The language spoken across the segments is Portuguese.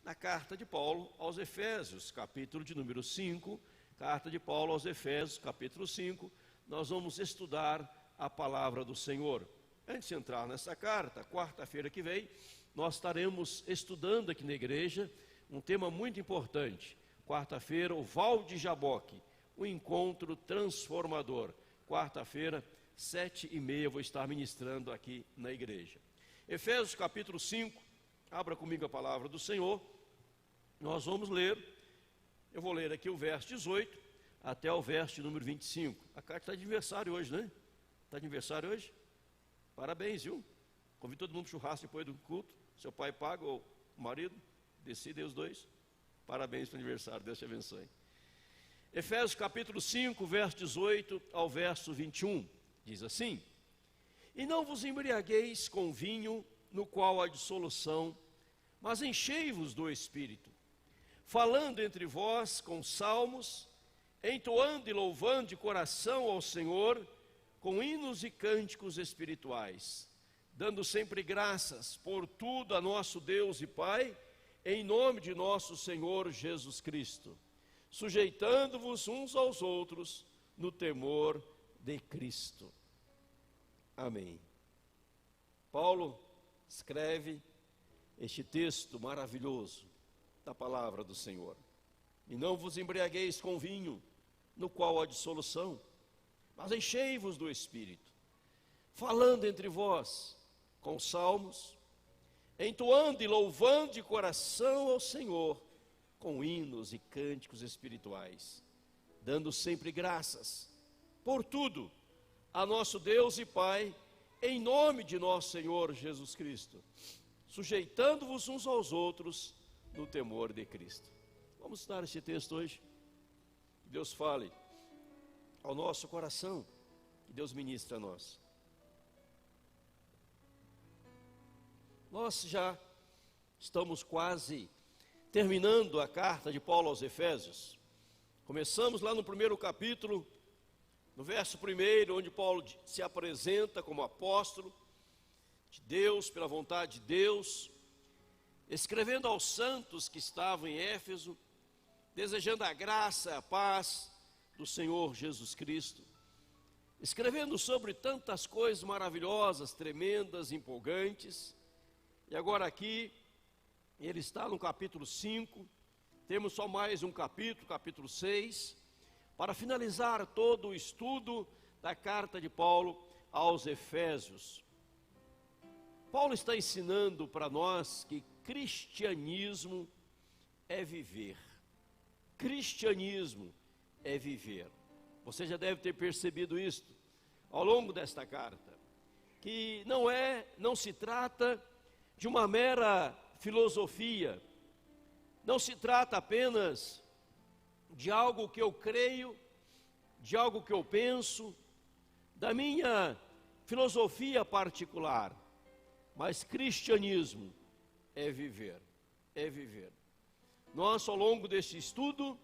na carta de Paulo aos Efésios, capítulo de número 5, carta de Paulo aos Efésios, capítulo 5, nós vamos estudar a palavra do Senhor. Antes de entrar nessa carta, quarta-feira que vem, nós estaremos estudando aqui na igreja um tema muito importante. Quarta-feira, o Val de Jaboque, o encontro transformador. Quarta-feira, 7h30, vou estar ministrando aqui na igreja. Efésios capítulo 5, abra comigo a palavra do Senhor. Nós vamos ler, eu vou ler aqui o verso 18 até o verso de número 25. A carta está de aniversário hoje, né? Está de aniversário hoje? Parabéns, viu? Convido todo mundo para o churrasco depois do culto. Seu pai paga ou o marido, decidem os dois. Parabéns para o aniversário, Deus te abençoe. Efésios capítulo 5, verso 18 ao verso 21, diz assim: E não vos embriagueis com vinho, no qual há dissolução, mas enchei-vos do Espírito, falando entre vós com salmos, entoando e louvando de coração ao Senhor, com hinos e cânticos espirituais, dando sempre graças por tudo a nosso Deus e Pai, em nome de nosso Senhor Jesus Cristo, sujeitando-vos uns aos outros no temor de Cristo. Amém. Paulo escreve este texto maravilhoso da palavra do Senhor. E não vos embriagueis com vinho, no qual há dissolução, mas enchei-vos do Espírito, falando entre vós com salmos, entoando e louvando de coração ao Senhor, com hinos e cânticos espirituais, dando sempre graças por tudo a nosso Deus e Pai, em nome de nosso Senhor Jesus Cristo, sujeitando-vos uns aos outros no temor de Cristo. Vamos estudar este texto hoje. Que Deus fale ao nosso coração, que Deus ministre a nós. Nós já estamos quase terminando a carta de Paulo aos Efésios. Começamos lá no primeiro capítulo, no verso 1, onde Paulo se apresenta como apóstolo de Deus, pela vontade de Deus, escrevendo aos santos que estavam em Éfeso, desejando a graça e a paz do Senhor Jesus Cristo, escrevendo sobre tantas coisas maravilhosas, tremendas, empolgantes. E agora aqui, ele está no capítulo 5, temos só mais um capítulo, capítulo 6, para finalizar todo o estudo da carta de Paulo aos Efésios. Paulo está ensinando para nós que cristianismo é viver. Cristianismo é viver. Você já deve ter percebido isto ao longo desta carta, que não se trata de uma mera filosofia, não se trata apenas de algo que eu creio, de algo que eu penso, da minha filosofia particular, mas cristianismo é viver, é viver. Nós, ao longo deste estudo,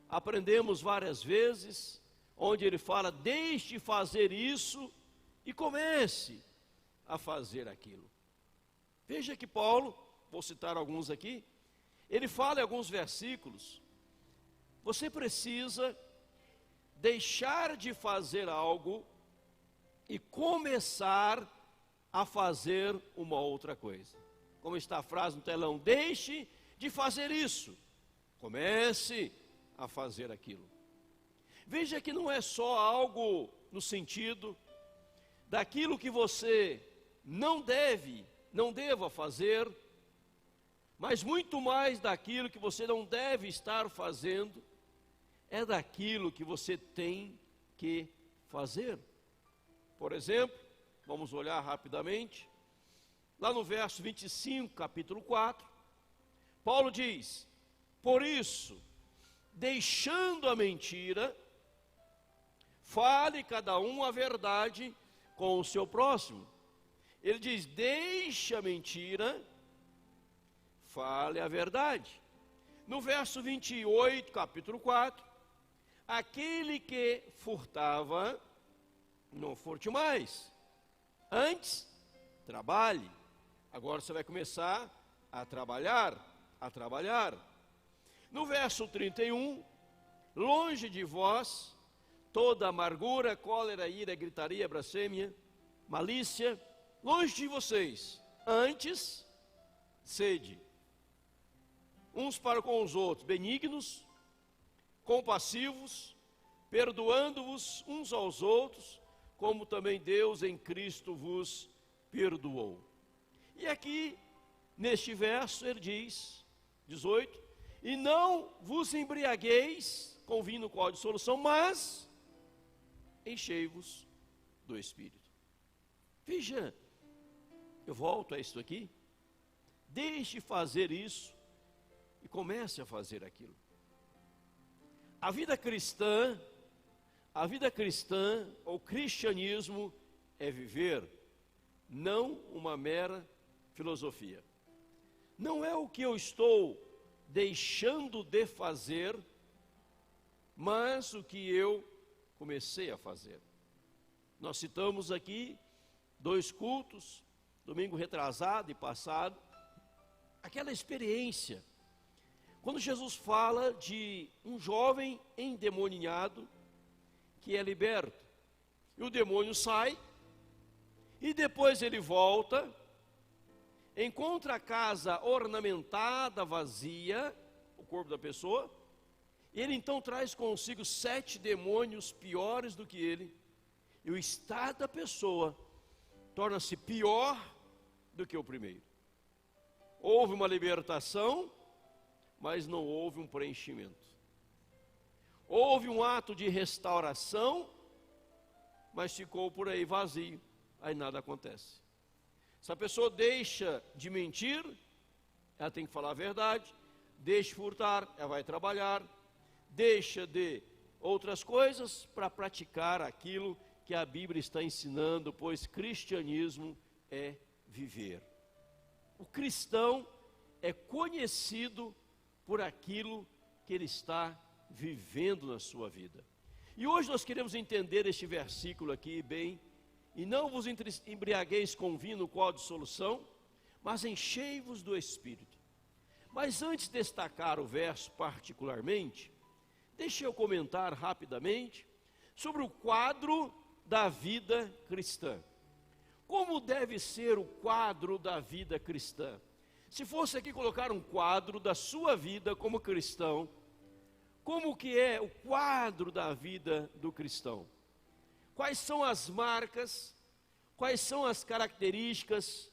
aprendemos várias vezes, onde ele fala: deixe fazer isso e comece a fazer aquilo. Veja que Paulo, vou citar alguns aqui, ele fala em alguns versículos: você precisa deixar de fazer algo e começar a fazer uma outra coisa. Como está a frase no telão: deixe de fazer isso, comece a fazer aquilo. Veja que não é só algo no sentido daquilo que você não deva fazer, mas muito mais daquilo que você não deve estar fazendo, é daquilo que você tem que fazer. Por exemplo, vamos olhar rapidamente, lá no verso 25, capítulo 4, Paulo diz: por isso, deixando a mentira, fale cada um a verdade com o seu próximo. Ele diz: deixe a mentira, fale a verdade. No verso 28, capítulo 4, aquele que furtava, não furte mais, antes trabalhe. Agora você vai começar a trabalhar, a trabalhar. No verso 31, longe de vós toda amargura, cólera, ira, gritaria, blasfêmia, malícia, longe de vocês, antes sede uns para com os outros, benignos, compassivos, perdoando-vos uns aos outros, como também Deus em Cristo vos perdoou. E aqui, neste verso, ele diz, 18, e não vos embriagueis com vinho no qual há dissolução, mas enchei-vos do Espírito. Veja, eu volto a isso aqui, deixe fazer isso e comece a fazer aquilo. A vida cristã, ou cristianismo, é viver, não uma mera filosofia. Não é o que eu estou deixando de fazer, mas o que eu comecei a fazer. Nós citamos aqui 2 cultos, domingo retrasado e passado, aquela experiência, quando Jesus fala de um jovem endemoniado que é liberto, e o demônio sai, e depois ele volta, encontra a casa ornamentada, vazia, o corpo da pessoa, e ele então traz consigo 7 demônios piores do que ele, e o estado da pessoa torna-se pior do que o primeiro. Houve uma libertação, mas não houve um preenchimento. Houve um ato de restauração, mas ficou por aí vazio, aí nada acontece. Se a pessoa deixa de mentir, ela tem que falar a verdade, deixa de furtar, ela vai trabalhar, deixa de outras coisas para praticar aquilo que a Bíblia está ensinando, pois cristianismo é viver. O cristão é conhecido por aquilo que ele está vivendo na sua vida. E hoje nós queremos entender este versículo aqui bem, e não vos embriagueis com vinho no qual há dissolução, mas enchei-vos do Espírito. Mas antes de destacar o verso particularmente, deixe eu comentar rapidamente sobre o quadro da vida cristã. Como deve ser o quadro da vida cristã? Se fosse aqui colocar um quadro da sua vida como cristão, como que é o quadro da vida do cristão? Quais são as marcas, quais são as características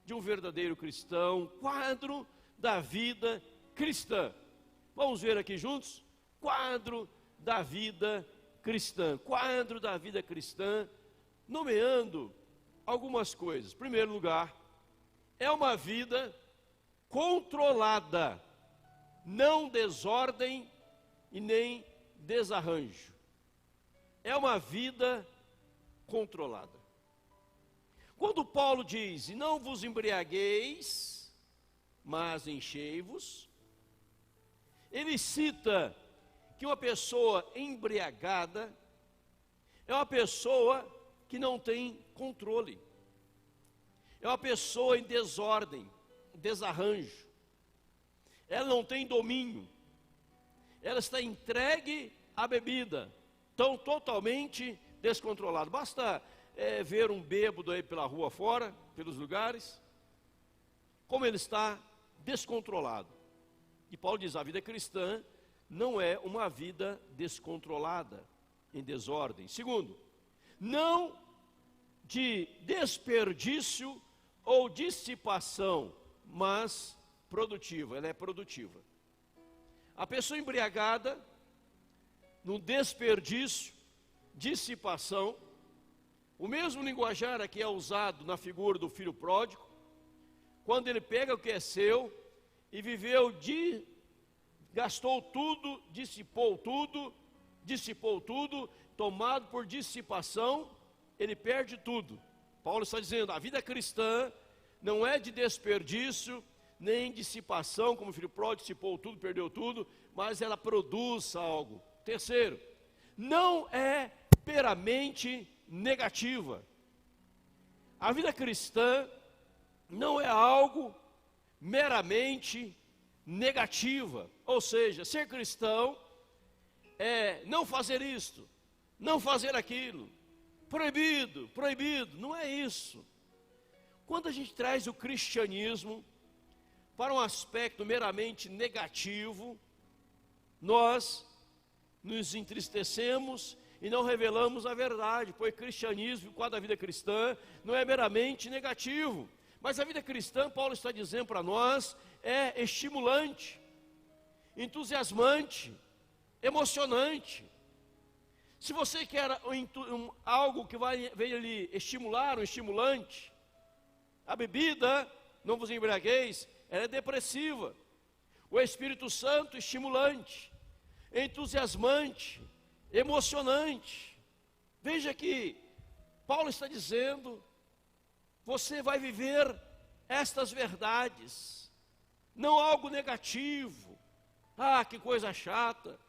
de um verdadeiro cristão? Quadro da vida cristã. Vamos ver aqui juntos? Quadro da vida cristã. Quadro da vida cristã, nomeando algumas coisas. Em primeiro lugar, é uma vida controlada, não desordem e nem desarranjo. É uma vida controlada. Quando Paulo diz, e não vos embriagueis, mas enchei-vos, ele cita que uma pessoa embriagada é uma pessoa que não tem controle, é uma pessoa em desordem, desarranjo, ela não tem domínio, ela está entregue à bebida, tão totalmente descontrolada. Basta ver um bêbado aí pela rua fora, pelos lugares, como ele está descontrolado. E Paulo diz, a vida cristã não é uma vida descontrolada, em desordem. Segundo, não de desperdício ou dissipação, mas produtiva, ela é produtiva. A pessoa embriagada, no desperdício, dissipação, o mesmo linguajar aqui é usado na figura do filho pródigo, quando ele pega o que é seu e viveu gastou tudo, dissipou tudo, tomado por dissipação, ele perde tudo. Paulo está dizendo, a vida cristã não é de desperdício, nem dissipação, como o filho pródigo dissipou tudo, perdeu tudo, mas ela produz algo. Terceiro, não é meramente negativa. A vida cristã não é algo meramente negativa. Ou seja, ser cristão é não fazer isto, não fazer aquilo, proibido, proibido. Não é isso. Quando a gente traz o cristianismo para um aspecto meramente negativo, nós nos entristecemos e não revelamos a verdade, pois cristianismo, por causa da vida cristã, não é meramente negativo. Mas a vida cristã, Paulo está dizendo para nós, é estimulante, entusiasmante, emocionante. Se você quer algo que venha lhe estimular, um estimulante, a bebida, não vos embriagueis, ela é depressiva. O Espírito Santo, estimulante, entusiasmante, emocionante. Veja que Paulo está dizendo, você vai viver estas verdades, não algo negativo. Ah, que coisa chata.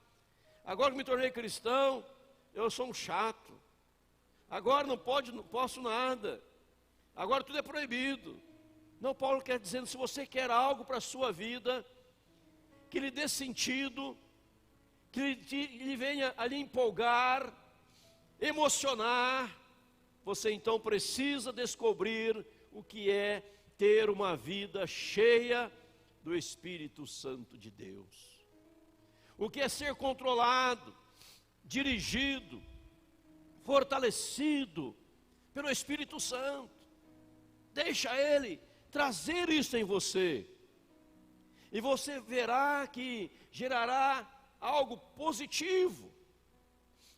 Agora que me tornei cristão, eu sou um chato. Agora não posso nada. Agora tudo é proibido. Não, Paulo quer dizer, se você quer algo para a sua vida, que lhe dê sentido, que lhe venha a lhe empolgar, emocionar, você então precisa descobrir o que é ter uma vida cheia do Espírito Santo de Deus. O que é ser controlado, dirigido, fortalecido pelo Espírito Santo. Deixa Ele trazer isso em você. E você verá que gerará algo positivo.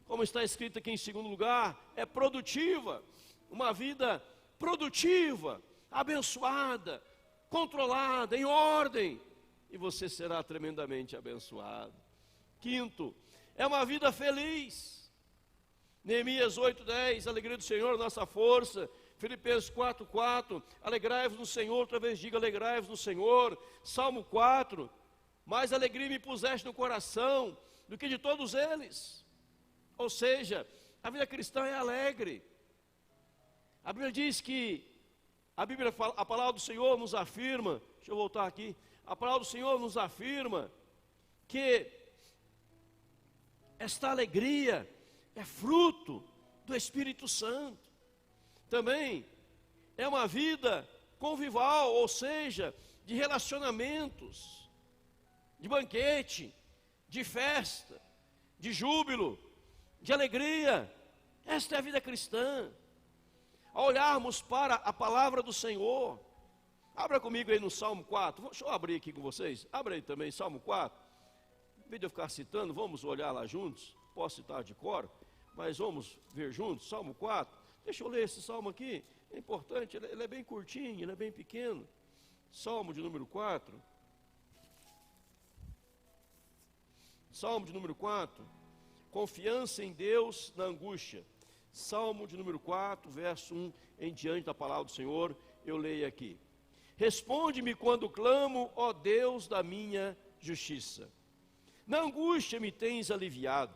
Como está escrito aqui em segundo lugar, é produtiva. Uma vida produtiva, abençoada, controlada, em ordem. E você será tremendamente abençoado. Quinto, é uma vida feliz. Neemias 8:10, alegria do Senhor, nossa força. Filipenses 4:4, alegrai-vos no Senhor, outra vez diga alegrai-vos no Senhor. Salmo 4, mais alegria me puseste no coração do que de todos eles. Ou seja, a vida cristã é alegre. A Bíblia diz que, a palavra do Senhor nos afirma, deixa eu voltar aqui, a palavra do Senhor nos afirma que esta alegria é fruto do Espírito Santo. Também é uma vida convival, ou seja, de relacionamentos, de banquete, de festa, de júbilo, de alegria. Esta é a vida cristã. Ao olharmos para a palavra do Senhor, abra comigo aí no Salmo 4, deixa eu abrir aqui com vocês, abra aí também, Salmo 4, em vez de eu ficar citando, vamos olhar lá juntos, posso citar de cor, mas vamos ver juntos, Salmo 4, deixa eu ler esse salmo aqui, é importante, ele é bem curtinho, ele é bem pequeno, Salmo de número 4, Salmo de número 4, confiança em Deus na angústia. Salmo de número 4, verso 1 em diante da palavra do Senhor, eu leio aqui. Responde-me quando clamo, ó Deus da minha justiça. Na angústia me tens aliviado.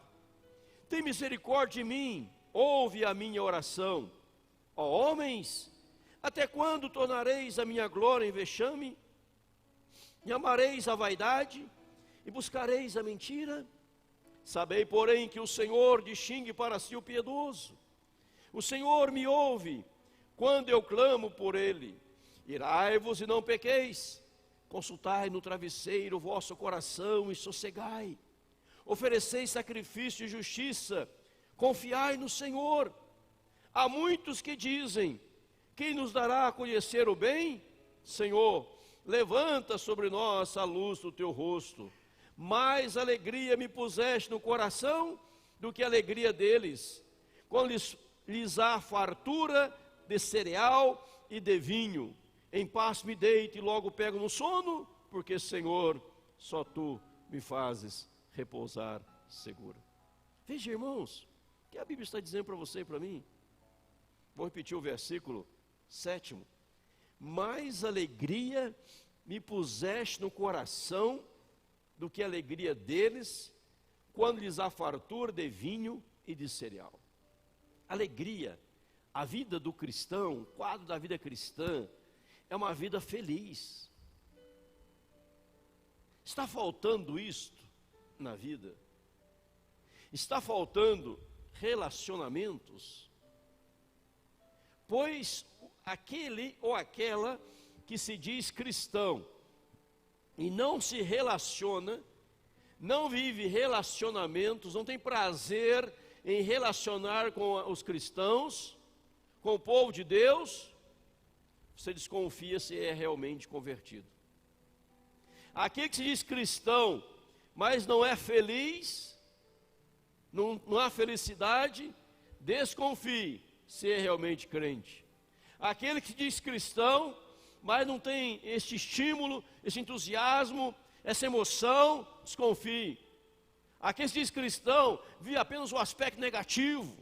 Tem misericórdia de mim, ouve a minha oração. Ó homens, até quando tornareis a minha glória em vexame? E amareis a vaidade e buscareis a mentira? Sabei, porém, que o Senhor distingue para si o piedoso. O Senhor me ouve quando eu clamo por Ele. Irai-vos e não pequeis. Consultai no travesseiro o vosso coração e sossegai. Oferecei sacrifício de justiça. Confiai no Senhor. Há muitos que dizem, quem nos dará a conhecer o bem? Senhor, levanta sobre nós a luz do teu rosto. Mais alegria me puseste no coração do que a alegria deles, quando lhes há fartura de cereal e de vinho. Em paz me deito e logo pego no sono, porque, Senhor, só Tu me fazes repousar seguro. Veja, irmãos, o que a Bíblia está dizendo para você e para mim? Vou repetir o versículo 7. Mais alegria me puseste no coração do que a alegria deles, quando lhes há fartura de vinho e de cereal. Alegria, a vida do cristão, o quadro da vida cristã, é uma vida feliz. Está faltando isto na vida? Está faltando relacionamentos? Pois aquele ou aquela que se diz cristão e não se relaciona, não vive relacionamentos, não tem prazer em relacionar com os cristãos, com o povo de Deus, você desconfia se é realmente convertido. Aquele que se diz cristão, mas não é feliz, não há felicidade, desconfie se é realmente crente. Aquele que se diz cristão, mas não tem esse estímulo, esse entusiasmo, essa emoção, desconfie. Aquele que se diz cristão, vive apenas o aspecto negativo.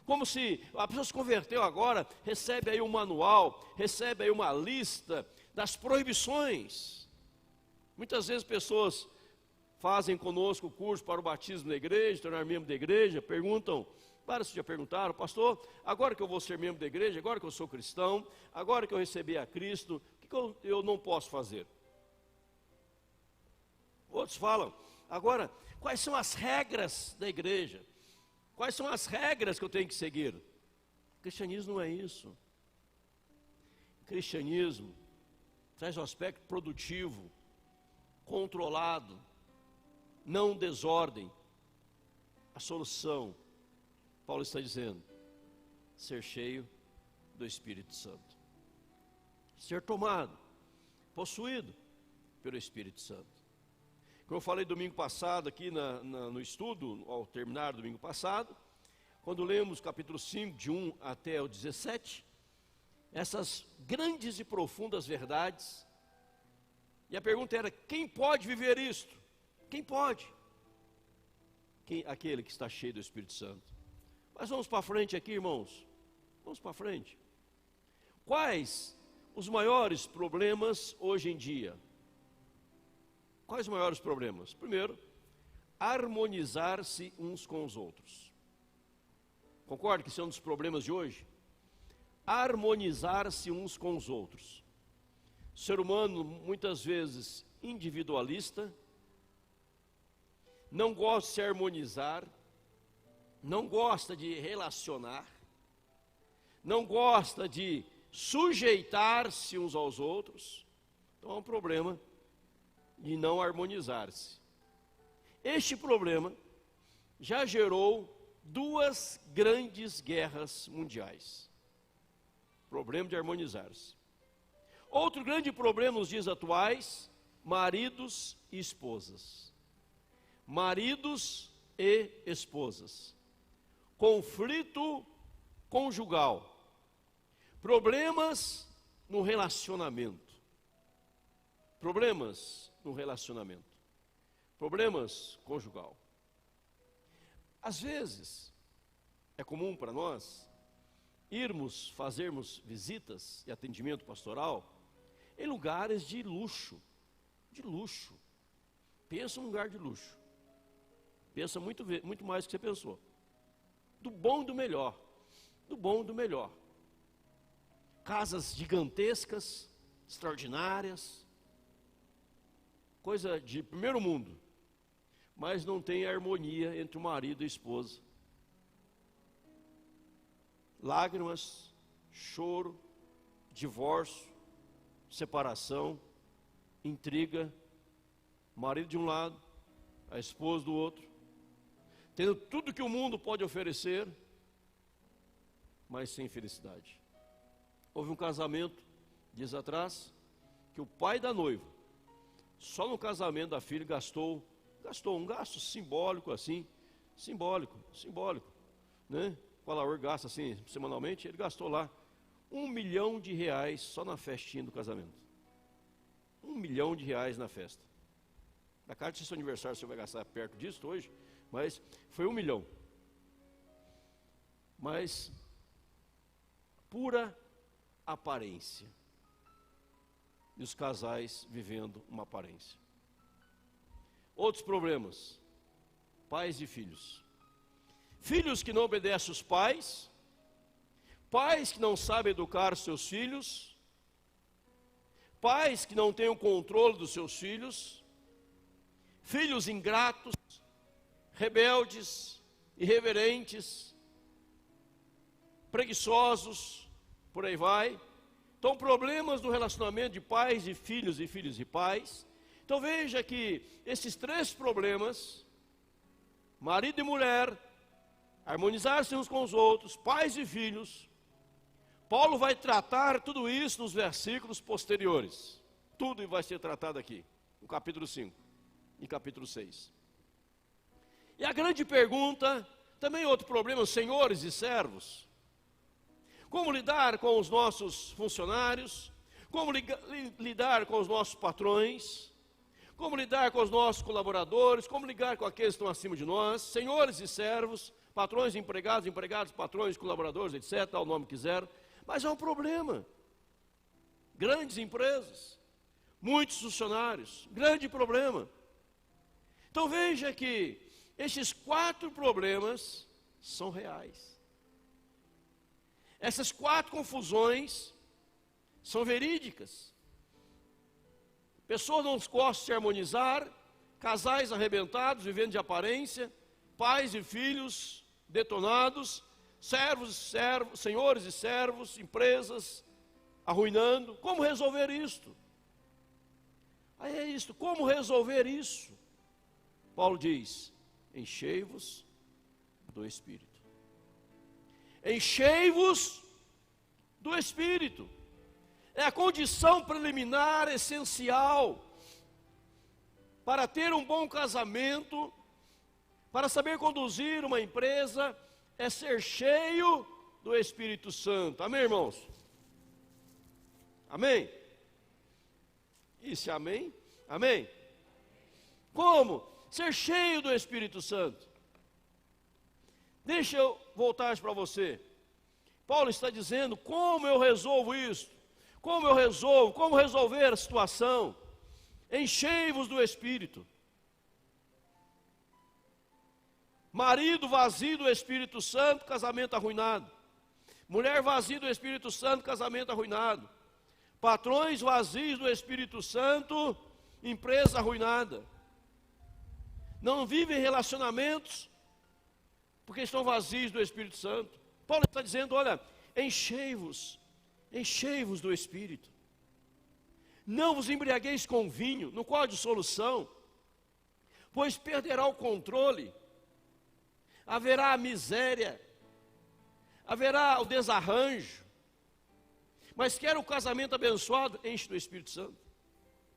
Como se a pessoa se converteu agora, recebe aí um manual, recebe aí uma lista das proibições. Muitas vezes pessoas fazem conosco o curso para o batismo da igreja, tornar membro da igreja, perguntam, vários já perguntaram, pastor, agora que eu vou ser membro da igreja, agora que eu sou cristão, agora que eu recebi a Cristo, o que eu não posso fazer? Outros falam, agora, quais são as regras da igreja? Quais são as regras que eu tenho que seguir? O cristianismo não é isso. O cristianismo traz um aspecto produtivo, controlado, não desordem. A solução, Paulo está dizendo, ser cheio do Espírito Santo. Ser tomado, possuído pelo Espírito Santo. Como eu falei domingo passado aqui no estudo, ao terminar domingo passado, quando lemos capítulo 5, de 1 até o 17, essas grandes e profundas verdades, e a pergunta era, quem pode viver isto? Quem pode? Aquele que está cheio do Espírito Santo. Mas vamos para frente aqui, irmãos, vamos para frente. Quais os maiores problemas hoje em dia? Quais os maiores problemas? Primeiro, harmonizar-se uns com os outros. Concorda que esse é um dos problemas de hoje? Harmonizar-se uns com os outros. O ser humano, muitas vezes, individualista, não gosta de se harmonizar, não gosta de relacionar, não gosta de sujeitar-se uns aos outros. Então é um problema de não harmonizar-se. Este problema já gerou duas grandes guerras mundiais. Problema de harmonizar-se. Outro grande problema nos dias atuais, maridos e esposas. Maridos e esposas. Conflito conjugal. Problemas no relacionamento. Problemas no relacionamento, problemas conjugal. Às vezes, é comum para nós fazermos visitas e atendimento pastoral em lugares de luxo, Pensa num lugar de luxo, pensa muito mais do que você pensou, do bom e do melhor, casas gigantescas, extraordinárias, coisa de primeiro mundo, mas não tem harmonia entre o marido e a esposa. Lágrimas, choro, divórcio, separação, intriga, marido de um lado, a esposa do outro, tendo tudo que o mundo pode oferecer, mas sem felicidade. Houve um casamento, dias atrás, que o pai da noiva, só no casamento da filha gastou um gasto simbólico assim, simbólico, né? O Alaor gasta assim semanalmente, ele gastou lá R$1 milhão só na festinha do casamento. R$1 milhão na festa. Da carta de seu aniversário você vai gastar perto disso hoje, mas foi 1 milhão. Mas pura aparência. E os casais vivendo uma aparência. Outros problemas, pais e filhos. Filhos que não obedecem os pais, pais que não sabem educar seus filhos, pais que não têm o controle dos seus filhos, filhos ingratos, rebeldes, irreverentes, preguiçosos, por aí vai. Então, problemas no relacionamento de pais e filhos de pais. Então, veja que esses três problemas, marido e mulher, harmonizar-se uns com os outros, pais e filhos, Paulo vai tratar tudo isso nos versículos posteriores. Tudo vai ser tratado aqui, no capítulo 5 e capítulo 6. E a grande pergunta, também outro problema, senhores e servos. Como lidar com os nossos funcionários? Como lidar com os nossos patrões? Como lidar com os nossos colaboradores? Como lidar com aqueles que estão acima de nós? Senhores e servos, patrões, empregados, patrões, colaboradores, etc., dá o nome que quiser. Mas é um problema. Grandes empresas, muitos funcionários, grande problema. Então veja que esses 4 problemas são reais. Essas 4 confusões são verídicas. Pessoas não gostam de se harmonizar, casais arrebentados, vivendo de aparência, pais e filhos detonados, senhores e servos, empresas arruinando. Como resolver isto? Aí é isto, como resolver isso? Paulo diz, enchei-vos do Espírito. Enchei-vos do Espírito. É a condição preliminar, essencial, para ter um bom casamento, para saber conduzir uma empresa, é ser cheio do Espírito Santo. Amém, irmãos? Amém? Isso, amém? Amém? Como? Ser cheio do Espírito Santo. Deixa eu voltar para você. Paulo está dizendo, como eu resolvo isso? Como resolver a situação? Enchei-vos do Espírito. Marido vazio do Espírito Santo, casamento arruinado. Mulher vazia do Espírito Santo, casamento arruinado. Patrões vazios do Espírito Santo, empresa arruinada. Não vivem relacionamentos porque estão vazios do Espírito Santo. Paulo está dizendo, olha, enchei-vos do Espírito. Não vos embriagueis com vinho, no qual há dissolução, pois perderá o controle. Haverá a miséria, haverá o desarranjo. Mas quer o casamento abençoado? Enche do Espírito Santo.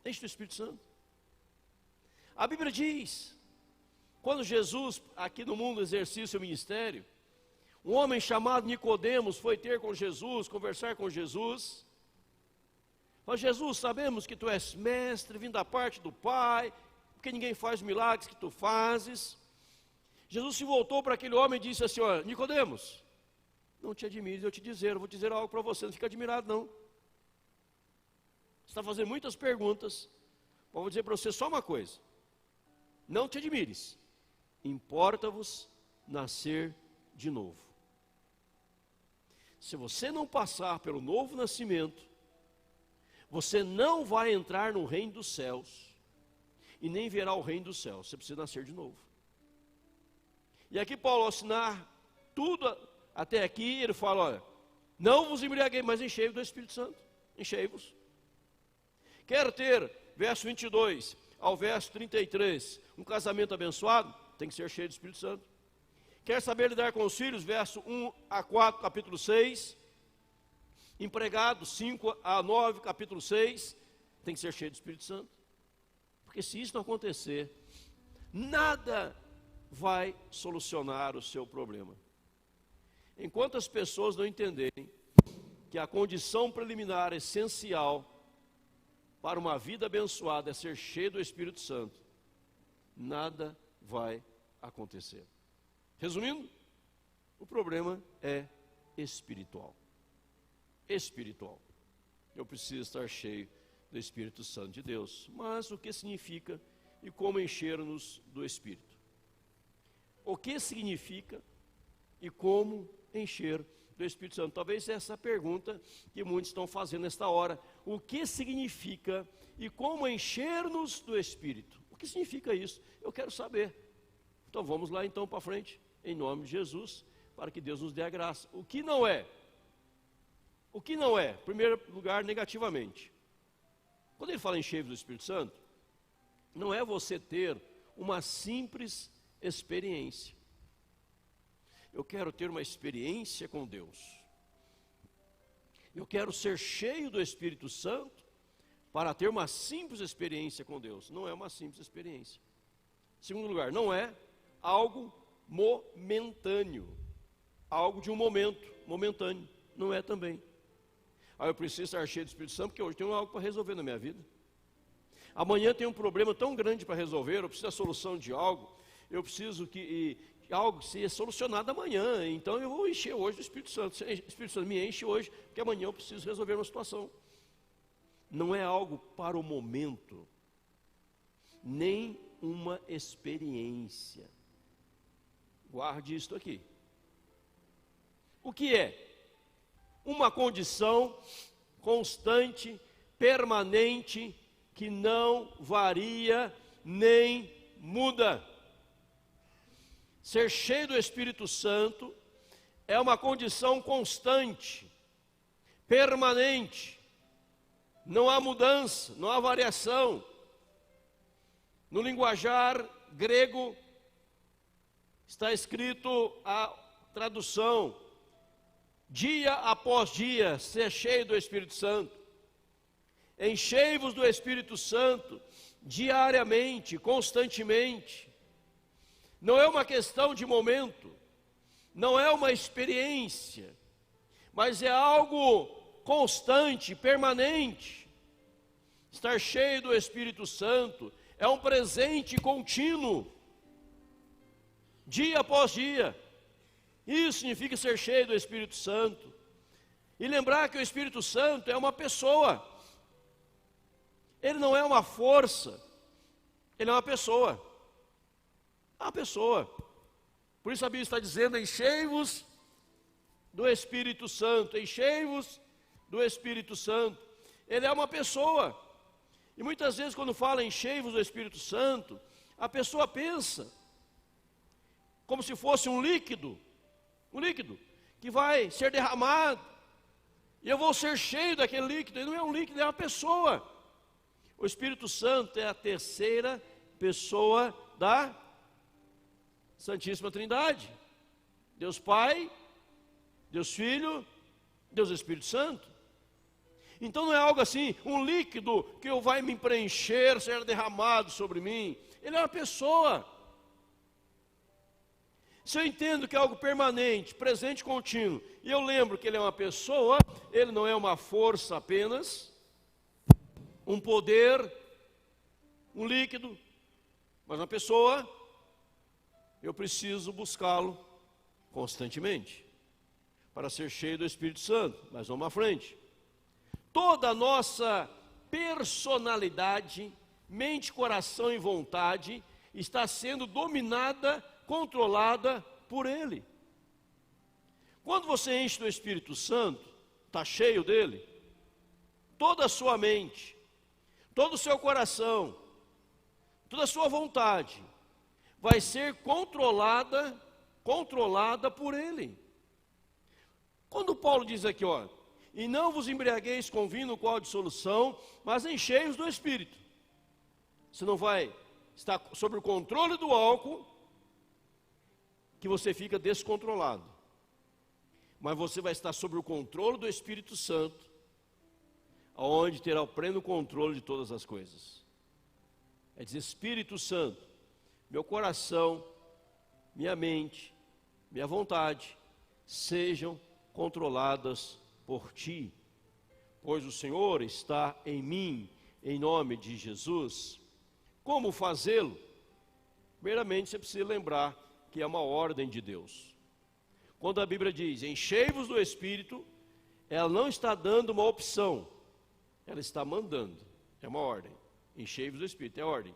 Enche do Espírito Santo. A Bíblia diz, quando Jesus, aqui no mundo, exercia seu ministério, um homem chamado Nicodemos foi ter com Jesus, conversar com Jesus. Falou, Jesus, sabemos que tu és mestre, vindo da parte do Pai, porque ninguém faz milagres que tu fazes. Jesus se voltou para aquele homem e disse assim, olha, Nicodemos, não te admires, eu vou dizer algo para você, não fica admirado não. Você está fazendo muitas perguntas, mas vou dizer para você só uma coisa, não te admires, importa-vos nascer de novo. Se você não passar pelo novo nascimento, você não vai entrar no reino dos céus, e nem verá o reino dos céus, você precisa nascer de novo. E aqui Paulo, ao assinar tudo até aqui, ele fala, olha, não vos embriagueis, mas enchei-vos do Espírito Santo, enchei-vos. Quero ter, verso 22 ao verso 33, um casamento abençoado, tem que ser cheio do Espírito Santo. Quer saber lidar com os filhos, verso 1 a 4, capítulo 6, empregado, 5 a 9, capítulo 6, tem que ser cheio do Espírito Santo. Porque se isso não acontecer, nada vai solucionar o seu problema. Enquanto as pessoas não entenderem que a condição preliminar essencial para uma vida abençoada é ser cheio do Espírito Santo, nada vai acontecer. Resumindo, o problema é espiritual. Espiritual. Eu preciso estar cheio do Espírito Santo de Deus. Mas o que significa e como encher-nos do Espírito? O que significa e como encher do Espírito Santo? Talvez essa pergunta que muitos estão fazendo nesta hora. O que significa e como encher-nos do Espírito? O que significa isso? Eu quero saber. Então vamos lá então para frente, em nome de Jesus, para que Deus nos dê a graça. O que não é? O que não é? Em primeiro lugar, negativamente. Quando ele fala encher-vos do Espírito Santo, não é você ter uma simples experiência. Eu quero ter uma experiência com Deus. Eu quero ser cheio do Espírito Santo para ter uma simples experiência com Deus. Não é uma simples experiência. Em segundo lugar, não é algo momentâneo. Algo de um momento, momentâneo. Não é também. Eu preciso estar cheio do Espírito Santo porque hoje tenho algo para resolver na minha vida. Amanhã tem um problema tão grande para resolver, eu preciso da solução de algo, eu preciso que algo seja solucionado amanhã, então eu vou encher hoje do Espírito Santo. O Espírito Santo me enche hoje, porque amanhã eu preciso resolver uma situação. Não é algo para o momento, nem uma experiência. Guarde isto aqui. O que é? Uma condição constante, permanente, que não varia nem muda. Ser cheio do Espírito Santo é uma condição constante, permanente. Não há mudança, não há variação. No linguajar grego está escrito a tradução: dia após dia, ser cheio do Espírito Santo. Enchei-vos do Espírito Santo diariamente, constantemente. Não é uma questão de momento, não é uma experiência, mas é algo constante, permanente. Estar cheio do Espírito Santo é um presente contínuo, dia após dia. Isso significa ser cheio do Espírito Santo. E lembrar que o Espírito Santo é uma pessoa. Ele não é uma força, ele é uma pessoa. É uma pessoa. Por isso a Bíblia está dizendo: enchei-vos do Espírito Santo, enchei-vos do Espírito Santo. Ele é uma pessoa. E muitas vezes quando fala enchei-vos do Espírito Santo, a pessoa pensa como se fosse um líquido que vai ser derramado, e eu vou ser cheio daquele líquido. E não é um líquido, é uma pessoa. O Espírito Santo é a terceira pessoa da Santíssima Trindade. Deus Pai, Deus Filho, Deus Espírito Santo. Então não é algo assim, um líquido que vai me preencher, ser derramado sobre mim. Ele é uma pessoa. Se eu entendo que é algo permanente, presente e contínuo, e eu lembro que ele é uma pessoa, ele não é uma força apenas, um poder, um líquido, mas uma pessoa, eu preciso buscá-lo constantemente, para ser cheio do Espírito Santo. Mas vamos à frente. Toda a nossa personalidade, mente, coração e vontade, está sendo dominada, controlada por Ele. Quando você enche do Espírito Santo, está cheio dele, toda a sua mente, todo o seu coração, toda a sua vontade, vai ser controlada por Ele. Quando Paulo diz aqui, e não vos embriagueis com vinho no qual há dissolução, mas enchei-vos do Espírito. Você não vai estar sob o controle do álcool, que você fica descontrolado. Mas você vai estar sob o controle do Espírito Santo, onde terá o pleno controle de todas as coisas. É dizer: Espírito Santo, meu coração, minha mente, minha vontade, sejam controladas por Ti, pois o Senhor está em mim, em nome de Jesus. Como fazê-lo? Primeiramente, você precisa lembrar que é uma ordem de Deus. Quando a Bíblia diz, enchei-vos do Espírito, ela não está dando uma opção, ela está mandando, é uma ordem. Enchei-vos do Espírito, é ordem.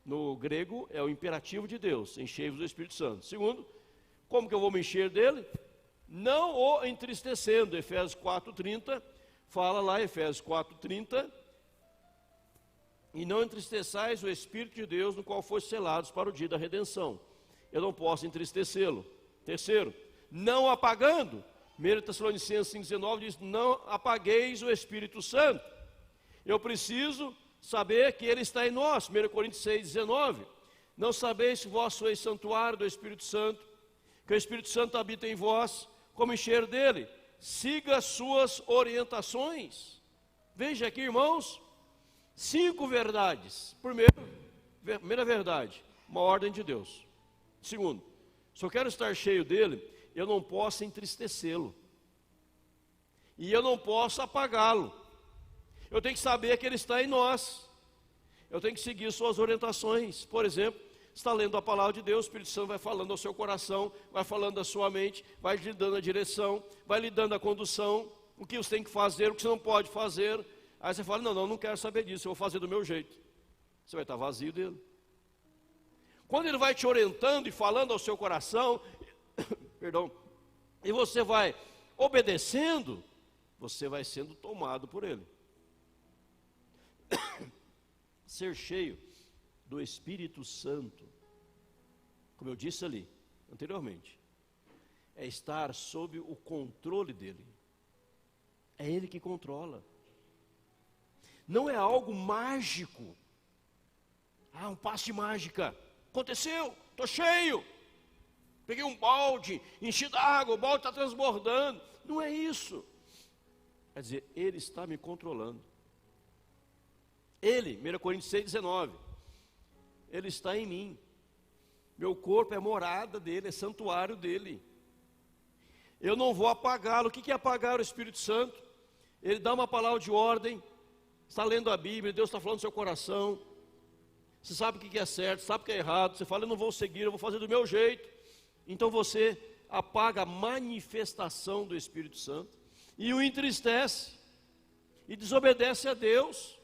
No grego é o imperativo de Deus, enchei-vos do Espírito Santo. Segundo, como que eu vou me encher dele? não o entristecendo. Efésios 4:30, fala lá, Efésios 4:30, e não entristeçais o Espírito de Deus, no qual foste selados para o dia da redenção. Eu não posso entristecê-lo. Terceiro, não apagando. 1 Tessalonicenses 5:19 diz, não apagueis o Espírito Santo. Eu preciso saber que ele está em nós. 1 Coríntios 6:19, não sabeis que vós sois santuário do Espírito Santo, que o Espírito Santo habita em vós, como encher dele. Siga as suas orientações. Veja aqui, irmãos, 5 verdades. Primeira verdade, uma ordem de Deus. Segundo, se eu quero estar cheio dele, eu não posso entristecê-lo. E eu não posso apagá-lo. Eu tenho que saber que ele está em nós. Eu tenho que seguir suas orientações. Por exemplo, está lendo a palavra de Deus, o Espírito Santo vai falando ao seu coração, vai falando da sua mente, vai lhe dando a direção, vai lhe dando a condução, o que você tem que fazer, o que você não pode fazer. Aí você fala, não quero saber disso, eu vou fazer do meu jeito. Você vai estar vazio dele. Quando ele vai te orientando e falando ao seu coração, perdão, e você vai obedecendo, você vai sendo tomado por ele. Ser cheio do Espírito Santo, como eu disse ali anteriormente, é estar sob o controle dele. É ele que controla. Não é algo mágico. Um passe de mágica. Aconteceu, estou cheio. Peguei um balde, enchi d'água, o balde está transbordando. Não é isso. Quer dizer, ele está me controlando. Ele, 1 Coríntios 6:19, ele está em mim. Meu corpo é morada dele, é santuário dele. Eu não vou apagá-lo. O que é apagar o Espírito Santo? Ele dá uma palavra de ordem, está lendo a Bíblia, Deus está falando no seu coração. Você sabe o que é certo, sabe o que é errado. Você fala, eu não vou seguir, eu vou fazer do meu jeito. Então você apaga a manifestação do Espírito Santo e o entristece e desobedece a Deus,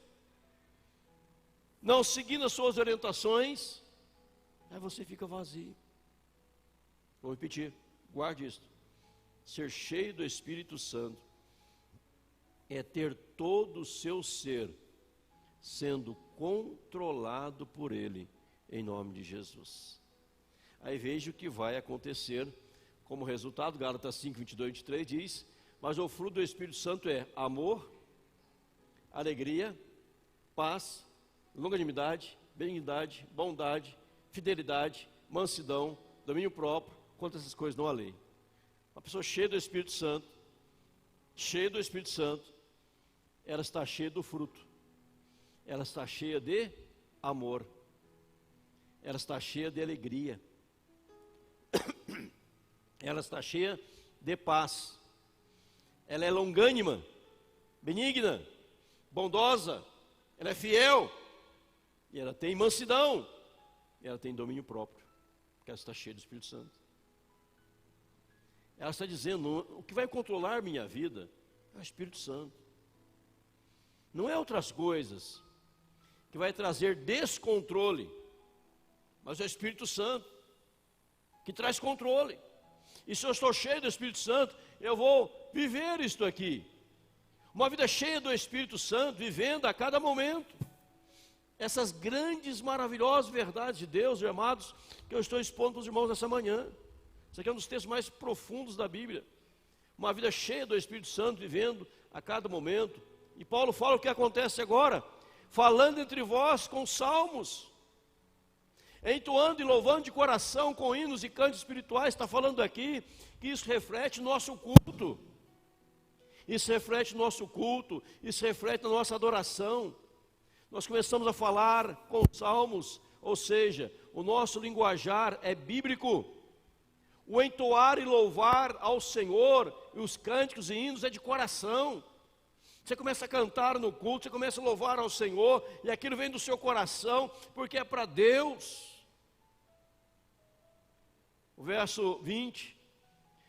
não seguindo as suas orientações. Aí você fica vazio. Vou repetir, guarde isso. Ser cheio do Espírito Santo é ter todo o seu ser sendo controlado por ele, em nome de Jesus. Aí veja o que vai acontecer como resultado. Gálatas 5, 22 e 23 diz, mas o fruto do Espírito Santo é amor, alegria, paz, longanimidade, benignidade, bondade, fidelidade, mansidão, domínio próprio. Contra essas coisas não há lei. Uma pessoa cheia do Espírito Santo, ela está cheia do fruto. Ela está cheia de amor. Ela está cheia de alegria. Ela está cheia de paz. Ela é longânima, benigna, bondosa. Ela é fiel. E ela tem mansidão. E ela tem domínio próprio. Porque ela está cheia do Espírito Santo. Ela está dizendo, o que vai controlar minha vida é o Espírito Santo. Não é outras coisas que vai trazer descontrole, mas é o Espírito Santo que traz controle. E se eu estou cheio do Espírito Santo, eu vou viver isto aqui. Uma vida cheia do Espírito Santo, vivendo a cada momento essas grandes, maravilhosas verdades de Deus, meus amados, que eu estou expondo para os irmãos nessa manhã. Isso aqui é um dos textos mais profundos da Bíblia. Uma vida cheia do Espírito Santo, vivendo a cada momento. E Paulo fala o que acontece agora, falando entre vós com salmos, entoando e louvando de coração com hinos e cantos espirituais. Está falando aqui que isso reflete o nosso culto. Isso reflete o nosso culto, isso reflete a nossa adoração. Nós começamos a falar com salmos, ou seja, o nosso linguajar é bíblico. O entoar e louvar ao Senhor, e os cânticos e hinos é de coração. Você começa a cantar no culto, você começa a louvar ao Senhor, e aquilo vem do seu coração, porque é para Deus. O verso 20,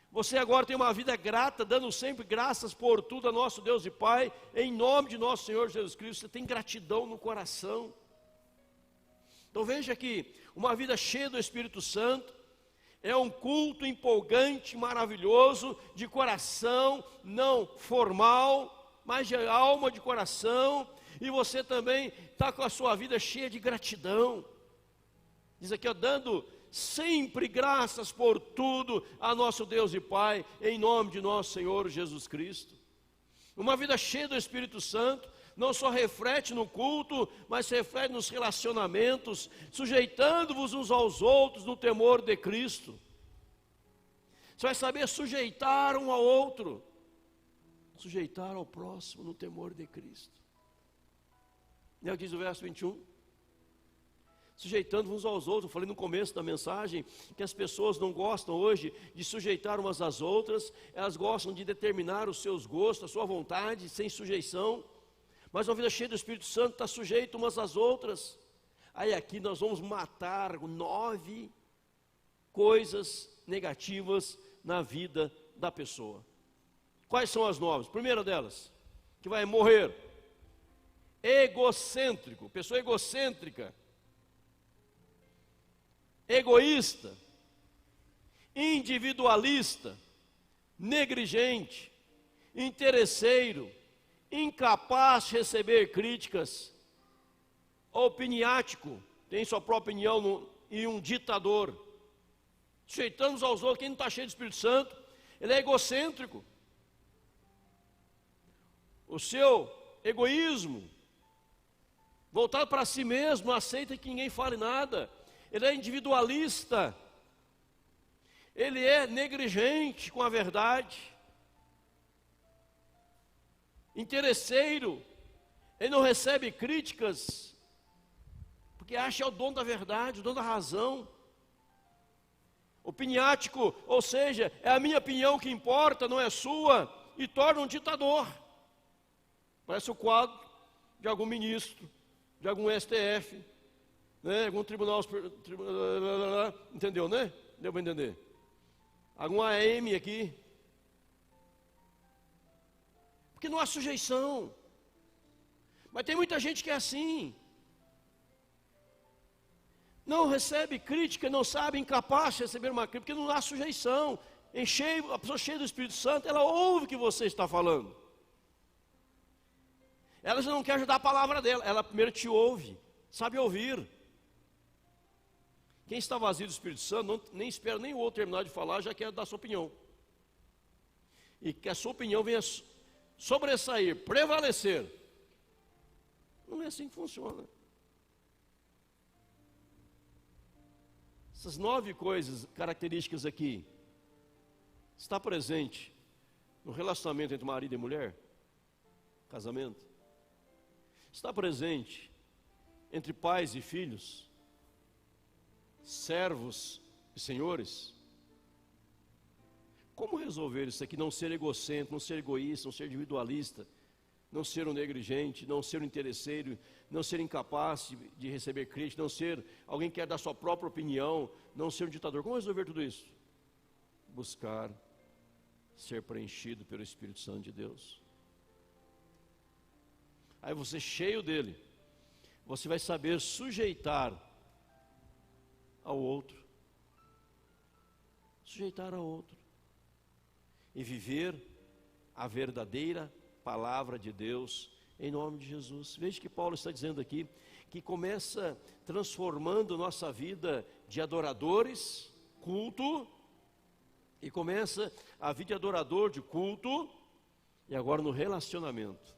você agora tem uma vida grata, dando sempre graças por tudo a nosso Deus e Pai, em nome de nosso Senhor Jesus Cristo. Você tem gratidão no coração. Então veja que uma vida cheia do Espírito Santo É um culto empolgante, maravilhoso, de coração, não formal, mas de alma, de coração. E você também está com a sua vida cheia de gratidão. Diz aqui, ó, dando sempre graças por tudo a nosso Deus e Pai, em nome de nosso Senhor Jesus Cristo. Uma vida cheia do Espírito Santo, não só reflete no culto, mas reflete nos relacionamentos, sujeitando-vos uns aos outros no temor de Cristo. Você vai saber sujeitar um ao outro, sujeitar ao próximo no temor de Cristo. E é o que diz o verso 21. Sujeitando uns aos outros. Eu falei no começo da mensagem que as pessoas não gostam hoje de sujeitar umas às outras, elas gostam de determinar os seus gostos, a sua vontade, sem sujeição. Mas uma vida cheia do Espírito Santo está sujeita umas às outras. Aí aqui nós vamos matar 9 coisas negativas na vida da pessoa. Quais são as 9? Primeira delas, que vai morrer. Egocêntrico, pessoa egocêntrica, egoísta, individualista, negligente, interesseiro, incapaz de receber críticas, opiniático, tem sua própria opinião e um ditador. Sujeitamos aos outros. Quem não está cheio do Espírito Santo, ele é egocêntrico. O seu egoísmo, voltado para si mesmo, não aceita que ninguém fale nada. Ele é individualista, ele é negligente com a verdade, interesseiro, ele não recebe críticas, porque acha que é o dono da verdade, o dono da razão. Opiniático, ou seja, é a minha opinião que importa, não é sua, e torna um ditador. Parece o quadro de algum ministro, de algum STF, né? Algum tribunal, entendeu, né? Deu para entender? Algum AM aqui. Porque não há sujeição. Mas tem muita gente que é assim. Não recebe crítica, não sabe, incapaz de receber uma crítica, porque não há sujeição. A pessoa cheia do Espírito Santo, ela ouve o que você está falando. Ela já não quer ajudar a palavra dela, ela primeiro te ouve, sabe ouvir. Quem está vazio do Espírito Santo, nem espera nem o outro terminar de falar, já quer dar sua opinião. E que a sua opinião venha sobressair, prevalecer. Não é assim que funciona. Essas 9 coisas, características aqui, está presente no relacionamento entre marido e mulher, casamento. Está presente entre pais e filhos, servos e senhores. Como resolver isso aqui? Não ser egocêntrico, não ser egoísta, não ser individualista, não ser um negligente, não ser um interesseiro, não ser incapaz de receber crítica, não ser alguém que quer dar sua própria opinião, não ser um ditador. Como resolver tudo isso? Buscar ser preenchido pelo Espírito Santo de Deus. Aí você, cheio dele, você vai saber sujeitar ao outro. Sujeitar ao outro. E viver a verdadeira palavra de Deus em nome de Jesus. Veja que Paulo está dizendo aqui que começa transformando nossa vida de adoradores, culto, e começa a vida de adorador, de culto, e agora no relacionamento.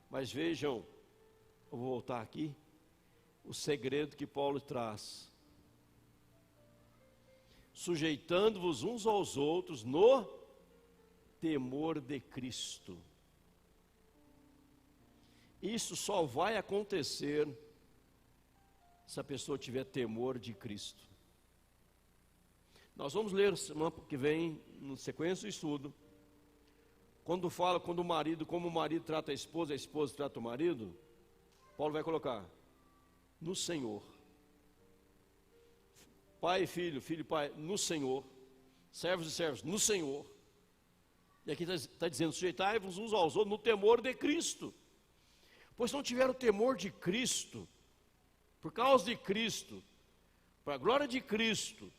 Mas vejam, eu vou voltar aqui, o segredo que Paulo traz. Sujeitando-vos uns aos outros no temor de Cristo. Isso só vai acontecer se a pessoa tiver temor de Cristo. Nós vamos ler semana que vem, na sequência do estudo, quando fala, como o marido trata a esposa trata o marido, Paulo vai colocar, no Senhor. Pai e filho, filho e pai, no Senhor. Servos e servos, no Senhor. E aqui está dizendo, sujeitai-vos uns aos outros no temor de Cristo. Pois se não tiver o temor de Cristo, por causa de Cristo, para a glória de Cristo,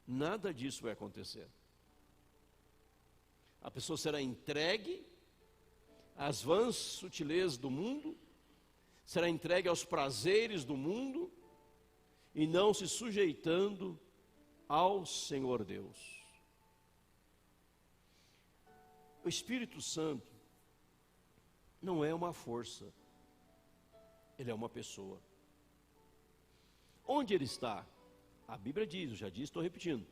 nada disso vai acontecer. A pessoa será entregue às vãs sutilezas do mundo, será entregue aos prazeres do mundo, e não se sujeitando ao Senhor Deus. O Espírito Santo não é uma força, ele é uma pessoa. Onde ele está? A Bíblia diz, eu já disse, estou repetindo,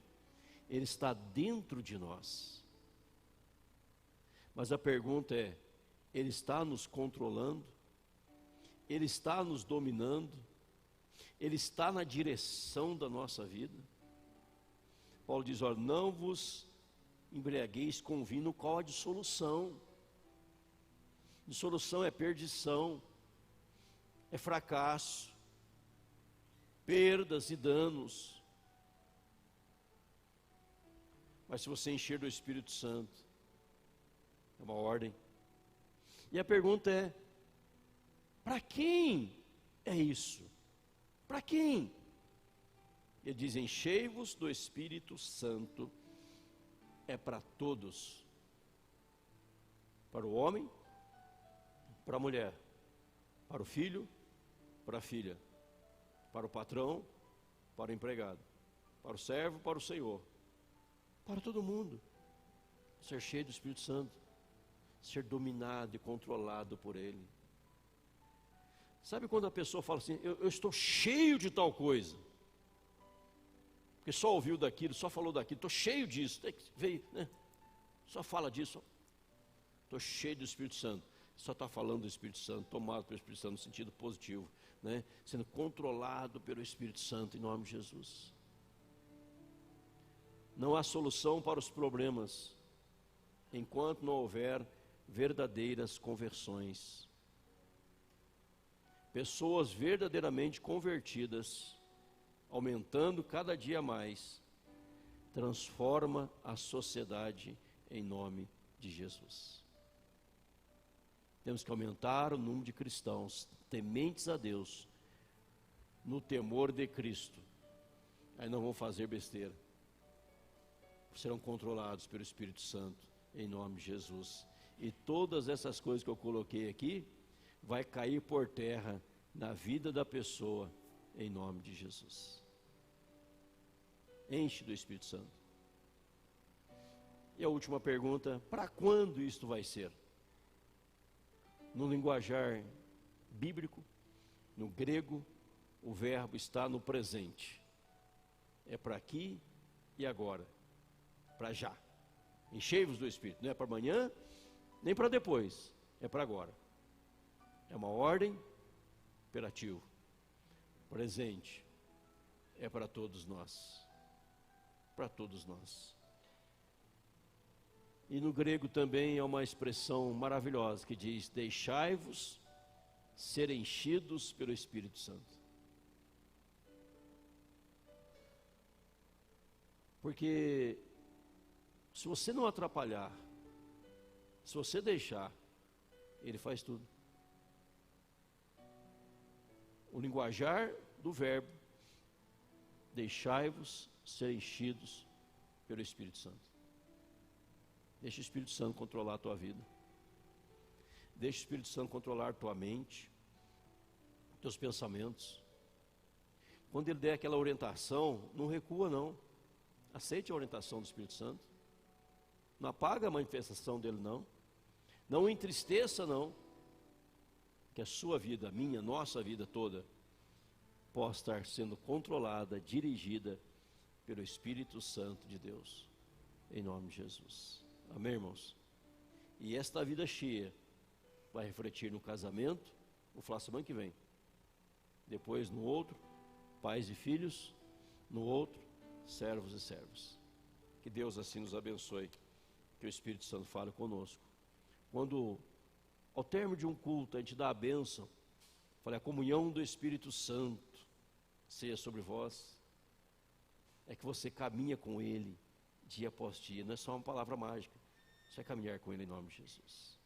ele está dentro de nós. Mas a pergunta é, ele está nos controlando? Ele está nos dominando? Ele está na direção da nossa vida? Paulo diz, olha, não vos embriagueis com vinho, no qual há dissolução. Dissolução é perdição, é fracasso, perdas e danos. Mas se você encher do Espírito Santo, é uma ordem. E a pergunta é, para quem é isso? Para quem? Ele diz, enchei-vos do Espírito Santo. É para todos. Para o homem, para a mulher, para o filho, para a filha, para o patrão, para o empregado, para o servo, para o senhor, para todo mundo. Ser cheio do Espírito Santo, ser dominado e controlado por Ele. Sabe quando a pessoa fala assim, eu estou cheio de tal coisa, porque só ouviu daquilo, só falou daquilo, estou cheio disso, veio, né? Só fala disso, estou cheio do Espírito Santo, só está falando do Espírito Santo, tomado pelo Espírito Santo no sentido positivo, né? Sendo controlado pelo Espírito Santo em nome de Jesus. Não há solução para os problemas enquanto não houver verdadeiras conversões. Pessoas verdadeiramente convertidas, aumentando cada dia mais, transforma a sociedade em nome de Jesus. Temos que aumentar o número de cristãos tementes a Deus, no temor de Cristo. Aí não vão fazer besteira. Serão controlados pelo Espírito Santo, em nome de Jesus. E todas essas coisas que eu coloquei aqui, vai cair por terra na vida da pessoa, em nome de Jesus. Enche do Espírito Santo. E a última pergunta, para quando isto vai ser? No linguajar bíblico, no grego, o verbo está no presente. É para aqui e agora, para já. Enchei-vos do Espírito, não é para amanhã, nem para depois, é para agora. É uma ordem, imperativo, presente, é para todos nós, para todos nós. E no grego também é uma expressão maravilhosa que diz, deixai-vos ser enchidos pelo Espírito Santo. Porque se você não atrapalhar, se você deixar, ele faz tudo. O linguajar do verbo, deixai-vos ser enchidos pelo Espírito Santo. Deixa o Espírito Santo controlar a tua vida. Deixa o Espírito Santo controlar a tua mente, teus pensamentos. Quando ele der aquela orientação, não recua não. Aceite a orientação do Espírito Santo. Não apaga a manifestação dele não. Não entristeça não. Que a sua vida, a minha, nossa vida toda, possa estar sendo controlada, dirigida pelo Espírito Santo de Deus, em nome de Jesus. Amém, irmãos? E esta vida cheia vai refletir no casamento, vou falar semana que vem, depois no outro, pais e filhos, no outro, servos e servas. Que Deus assim nos abençoe, que o Espírito Santo fale conosco. Quando ao término de um culto, a gente dá a bênção, falei, a comunhão do Espírito Santo seja sobre vós, é que você caminha com Ele, dia após dia, não é só uma palavra mágica, você vai caminhar com Ele em nome de Jesus.